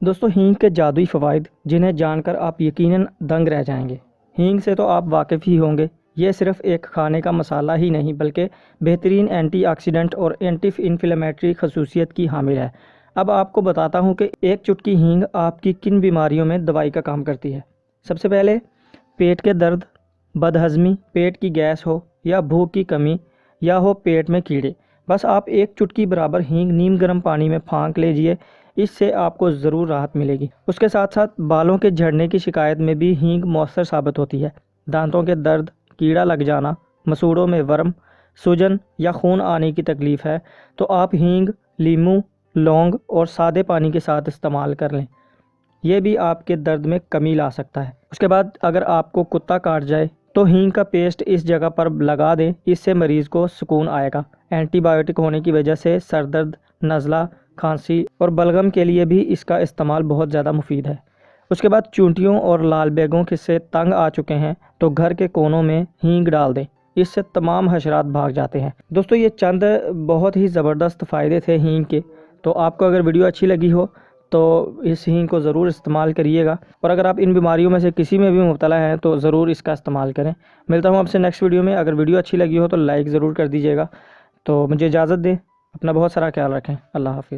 دوستو ہینگ کے جادوئی فوائد جنہیں جان کر آپ یقیناً دنگ رہ جائیں گے۔ ہینگ سے تو آپ واقف ہی ہوں گے، یہ صرف ایک کھانے کا مسالہ ہی نہیں بلکہ بہترین اینٹی آکسیڈنٹ اور اینٹی انفلیمیٹری خصوصیت کی حامل ہے۔ اب آپ کو بتاتا ہوں کہ ایک چٹکی ہینگ آپ کی کن بیماریوں میں دوائی کا کام کرتی ہے۔ سب سے پہلے پیٹ کے درد، بد ہضمی، پیٹ کی گیس ہو یا بھوک کی کمی یا ہو پیٹ میں کیڑے، بس آپ ایک چٹکی برابر ہینگ نیم گرم پانی میں پھانک لیجئے، اس سے آپ کو ضرور راحت ملے گی۔ اس کے ساتھ ساتھ بالوں کے جھڑنے کی شکایت میں بھی ہینگ مؤثر ثابت ہوتی ہے۔ دانتوں کے درد، کیڑا لگ جانا، مسوڑوں میں ورم، سوجن یا خون آنے کی تکلیف ہے تو آپ ہینگ، لیموں، لونگ اور سادے پانی کے ساتھ استعمال کر لیں، یہ بھی آپ کے درد میں کمی لا سکتا ہے۔ اس کے بعد اگر آپ کو کتا کاٹ جائے تو ہینگ کا پیسٹ اس جگہ پر لگا دیں، اس سے مریض کو سکون آئے گا۔ اینٹی بایوٹک ہونے کی وجہ سے سر درد، نزلہ، کھانسی اور بلغم کے لیے بھی اس کا استعمال بہت زیادہ مفید ہے۔ اس کے بعد چونٹیوں اور لال بیگوں سے تنگ آ چکے ہیں تو گھر کے کونوں میں ہینگ ڈال دیں، اس سے تمام حشرات بھاگ جاتے ہیں۔ دوستو یہ چند بہت ہی زبردست فائدے تھے ہینگ کے، تو آپ کو اگر ویڈیو اچھی لگی ہو تو اس ہینگ کو ضرور استعمال کریے گا، اور اگر آپ ان بیماریوں میں سے کسی میں بھی مبتلا ہیں تو ضرور اس کا استعمال کریں۔ ملتا ہوں آپ سے نیکسٹ ویڈیو میں۔ اگر ویڈیو اچھی لگی ہو تو لائک ضرور کر دیجیے گا۔ تو مجھے اجازت دیں، اپنا بہت سارا خیال رکھیں۔ اللہ حافظ۔